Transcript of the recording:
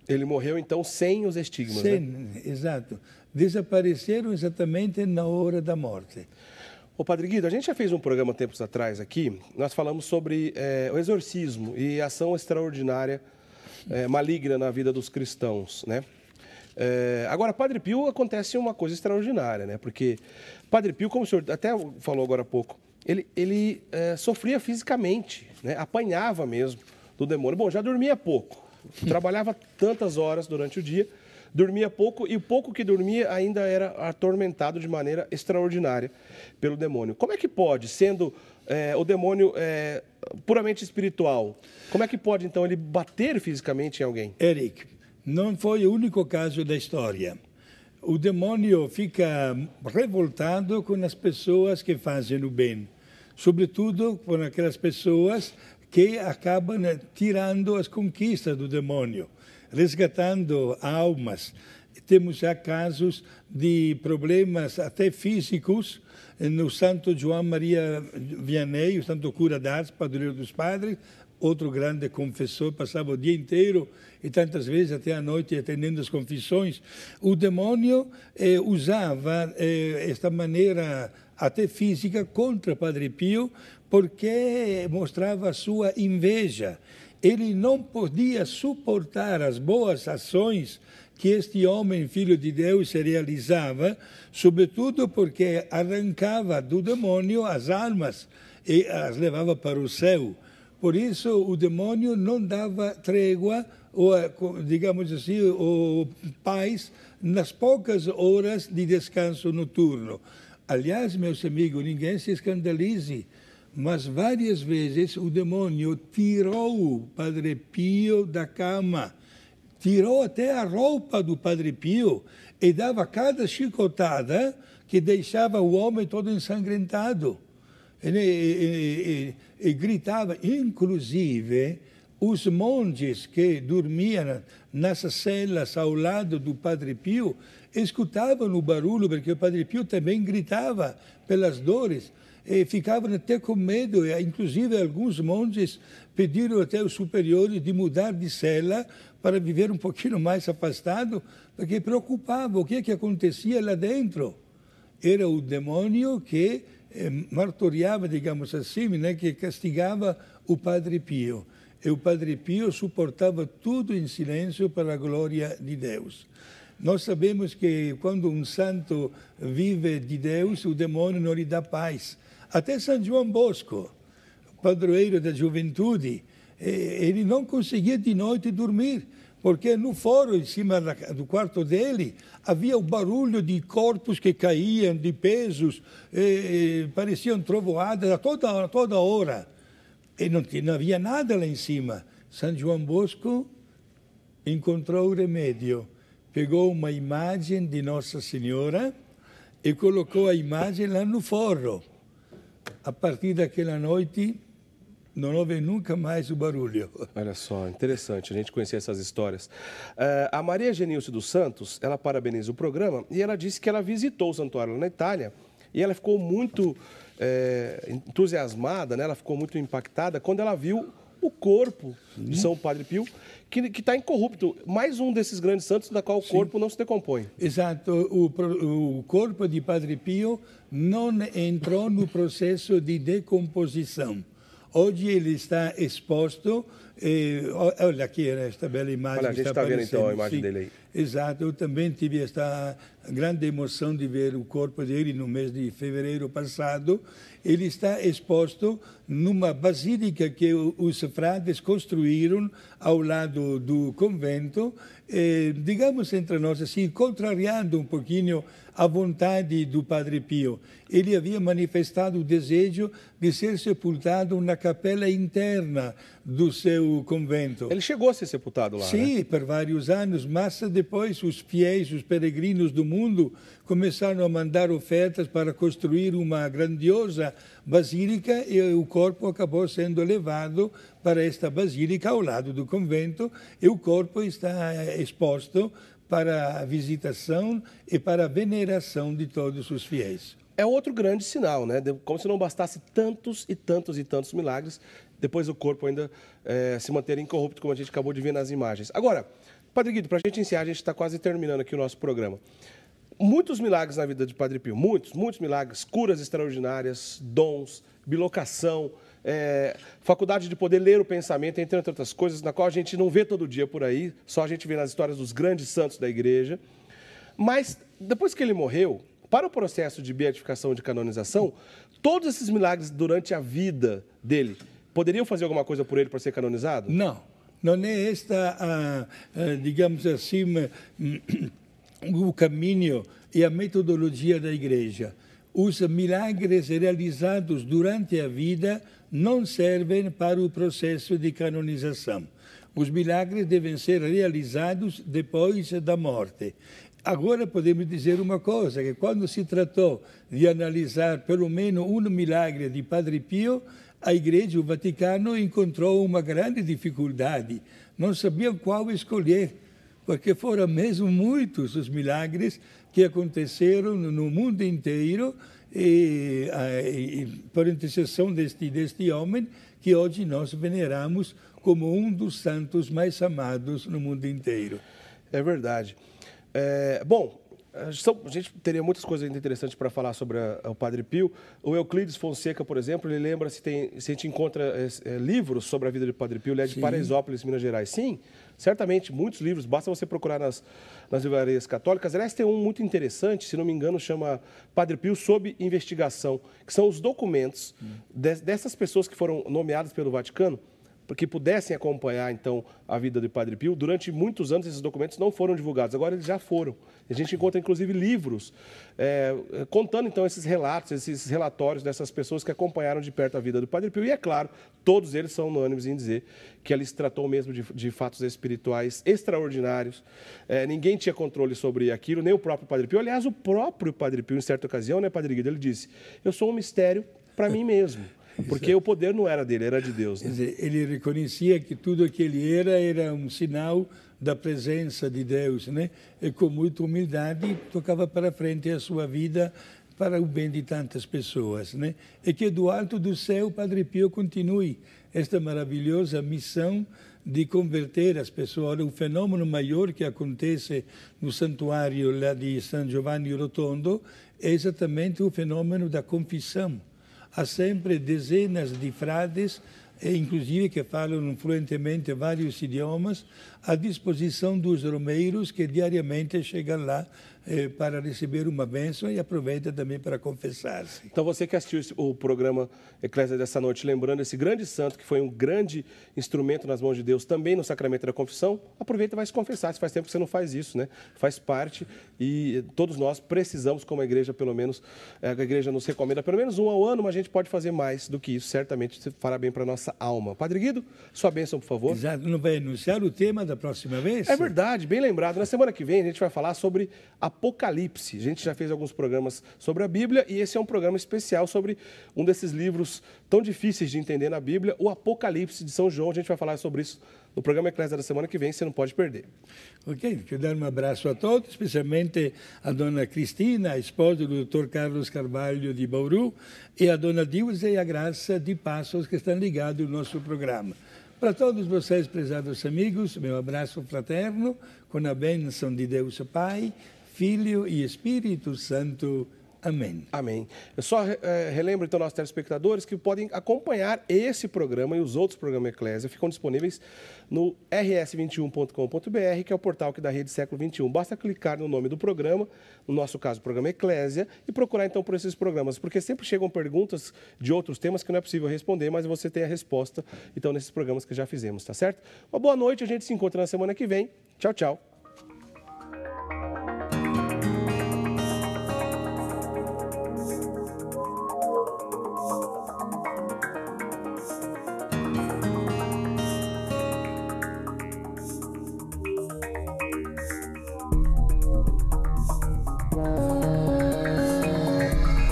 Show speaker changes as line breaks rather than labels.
Ele morreu, então, sem os estigmas, né?
Exato. Desapareceram exatamente na hora da morte.
Ô, Padre Guido, a gente já fez um programa tempos atrás aqui, nós falamos sobre o exorcismo e a ação extraordinária, maligna na vida dos cristãos, né? Agora, Padre Pio, acontece uma coisa extraordinária, né? Porque Padre Pio, como o senhor até falou agora há pouco, ele sofria fisicamente, né? Apanhava mesmo do demônio. Bom, já dormia pouco, trabalhava tantas horas durante o dia, dormia pouco, e o pouco que dormia ainda era atormentado de maneira extraordinária pelo demônio. Como é que pode, sendo o demônio puramente espiritual, como é que pode, então, ele bater fisicamente em alguém?
Eric, não foi o único caso da história. O demônio fica revoltado com as pessoas que fazem o bem, sobretudo com aquelas pessoas que acabam tirando as conquistas do demônio, resgatando almas. Temos já casos de problemas até físicos no Santo João Maria Vianney, o Santo Cura d'Ars, padroeiro dos padres, outro grande confessor, passava o dia inteiro e tantas vezes até a noite atendendo as confissões. O demônio usava esta maneira até física contra Padre Pio, porque mostrava a sua inveja. Ele não podia suportar as boas ações que este homem, filho de Deus, realizava, sobretudo porque arrancava do demônio as almas e as levava para o céu. Por isso, o demônio não dava trégua, ou, digamos assim, ou paz, nas poucas horas de descanso noturno. Aliás, meus amigos, ninguém se escandalize, mas várias vezes o demônio tirou o Padre Pio da cama, tirou até a roupa do Padre Pio e dava cada chicotada que deixava o homem todo ensanguentado. E gritava, inclusive, os monges que dormiam nessas celas ao lado do Padre Pio escutavam o barulho, porque o Padre Pio também gritava pelas dores, e ficavam até com medo. Inclusive, alguns monges pediram até os superiores de mudar de cela para viver um pouquinho mais afastado, porque preocupava o que acontecia lá dentro. Era o demônio que martoriava, digamos assim, né, que castigava o Padre Pio. E o Padre Pio suportava tudo em silêncio para a glória de Deus. Nós sabemos que quando um santo vive de Deus, o demônio não lhe dá paz. Até São João Bosco, padroeiro da juventude, ele não conseguia de noite dormir, porque no foro, em cima do quarto dele, havia o barulho de corpos que caíam, de pesos, pareciam trovoadas a toda hora. E não havia nada lá em cima. São João Bosco encontrou o remédio. Pegou uma imagem de Nossa Senhora e colocou a imagem lá no forro. A partir daquela noite, não houve nunca mais o barulho.
Olha só, interessante a gente conhecer essas histórias. A Maria Genilce dos Santos, ela parabeniza o programa e ela disse que ela visitou o santuário na Itália e ela ficou muito entusiasmada, né? Ela ficou muito impactada quando ela viu o corpo de São Padre Pio, que está incorrupto. Mais um desses grandes santos da qual o corpo não se decompõe.
Exato. O corpo de Padre Pio não entrou no processo de decomposição. Hoje ele está exposto. Olha aqui esta bela imagem.
Olha, a gente está vendo então a imagem dele aí.
Exato. Eu também tive esta grande emoção de ver o corpo dele no mês de fevereiro passado. Ele está exposto numa basílica que os frades construíram ao lado do convento, digamos entre nós assim, contrariando um pouquinho a vontade do Padre Pio. Ele havia manifestado o desejo de ser sepultado na capela interna do seu convento.
Ele chegou a ser sepultado lá,
Sim,
né?
por vários anos, mas depois os fiéis, os peregrinos do mundo começaram a mandar ofertas para construir uma grandiosa basílica e o corpo acabou sendo levado para esta basílica ao lado do convento e o corpo está exposto para a visitação e para a veneração de todos os fiéis.
É outro grande sinal, né? Como se não bastasse tantos e tantos e tantos milagres, depois o corpo ainda se manter incorrupto, como a gente acabou de ver nas imagens. Agora, Padre Guido, para a gente encerrar, a gente está quase terminando aqui o nosso programa. Muitos milagres na vida de Padre Pio, muitos milagres, curas extraordinárias, dons, bilocação, faculdade de poder ler o pensamento, entre outras coisas, na qual a gente não vê todo dia por aí, só a gente vê nas histórias dos grandes santos da igreja. Mas, depois que ele morreu, para o processo de beatificação e de canonização, todos esses milagres durante a vida dele, poderiam fazer alguma coisa por ele para ser canonizado?
Não, não é esta, digamos assim, o caminho e a metodologia da igreja. Os milagres realizados durante a vida não servem para o processo de canonização. Os milagres devem ser realizados depois da morte. Agora podemos dizer uma coisa, que quando se tratou de analisar pelo menos um milagre de Padre Pio, a Igreja, o Vaticano, encontrou uma grande dificuldade. Não sabiam qual escolher, porque foram mesmo muitos os milagres que aconteceram no mundo inteiro e por intercessão deste homem que hoje nós veneramos como um dos santos mais amados no mundo inteiro.
É verdade. Bom, a gente teria muitas coisas interessantes para falar sobre o Padre Pio. O Euclides Fonseca, por exemplo, ele lembra se a gente encontra livros sobre a vida de Padre Pio, ele é de Paraisópolis, Minas Gerais. Sim, certamente, muitos livros, basta você procurar nas livrarias católicas. Aliás, tem um muito interessante, se não me engano, chama Padre Pio sob investigação, que são os documentos dessas pessoas que foram nomeadas pelo Vaticano, que pudessem acompanhar, então, a vida de Padre Pio. Durante muitos anos, esses documentos não foram divulgados, agora eles já foram. A gente encontra, inclusive, livros contando, então, esses relatos, esses relatórios dessas pessoas que acompanharam de perto a vida do Padre Pio. E, é claro, todos eles são unânimes em dizer que ali se tratou mesmo de fatos espirituais extraordinários. Ninguém tinha controle sobre aquilo, nem o próprio Padre Pio. Aliás, o próprio Padre Pio, em certa ocasião, né, Padre Guido, ele disse: eu sou um mistério para mim mesmo. Porque o poder não era dele, era de Deus. Né?
Quer dizer, ele reconhecia que tudo o que ele era um sinal da presença de Deus, né? E com muita humildade tocava para frente a sua vida para o bem de tantas pessoas, né? E que do alto do céu Padre Pio continue esta maravilhosa missão de converter as pessoas. Olha, o fenômeno maior que acontece no santuário lá de San Giovanni Rotondo é exatamente o fenômeno da confissão. Há sempre dezenas de frades, inclusive que falam fluentemente vários idiomas, à disposição dos romeiros que diariamente chegam lá para receber uma bênção e aproveitam também para confessar-se.
Então, você que assistiu o programa Eclésia dessa noite, lembrando esse grande santo, que foi um grande instrumento nas mãos de Deus, também no sacramento da confissão, aproveita e vai se confessar. Se faz tempo que você não faz isso, né? Faz parte e todos nós precisamos, como a igreja, pelo menos, a igreja nos recomenda, pelo menos um ao ano, mas a gente pode fazer mais do que isso, certamente fará bem para a nossa alma. Padre Guido, sua bênção, por favor.
Exato. Não vai anunciar o tema da próxima vez?
É verdade, bem lembrado. Na semana que vem a gente vai falar sobre Apocalipse. A gente já fez alguns programas sobre a Bíblia e esse é um programa especial sobre um desses livros tão difíceis de entender na Bíblia, o Apocalipse de São João. A gente vai falar sobre isso no programa Eclésia da semana que vem, você não pode perder.
Ok, quero dar um abraço a todos, especialmente a dona Cristina, a esposa do Dr. Carlos Carvalho de Bauru, e a dona Dilze e a Graça de Passos, que estão ligados ao nosso programa. Para todos vocês, prezados amigos, meu abraço fraterno, com a bênção de Deus Pai, Filho e Espírito Santo. Amém.
Amém. Eu só relembro, então, nossos telespectadores que podem acompanhar esse programa e os outros programas Eclésia, ficam disponíveis no rs21.com.br, que é o portal aqui da Rede Século XXI. Basta clicar no nome do programa, no nosso caso, o programa Eclésia, e procurar, então, por esses programas, porque sempre chegam perguntas de outros temas que não é possível responder, mas você tem a resposta, então, nesses programas que já fizemos, tá certo? Uma boa noite, a gente se encontra na semana que vem. Tchau, tchau.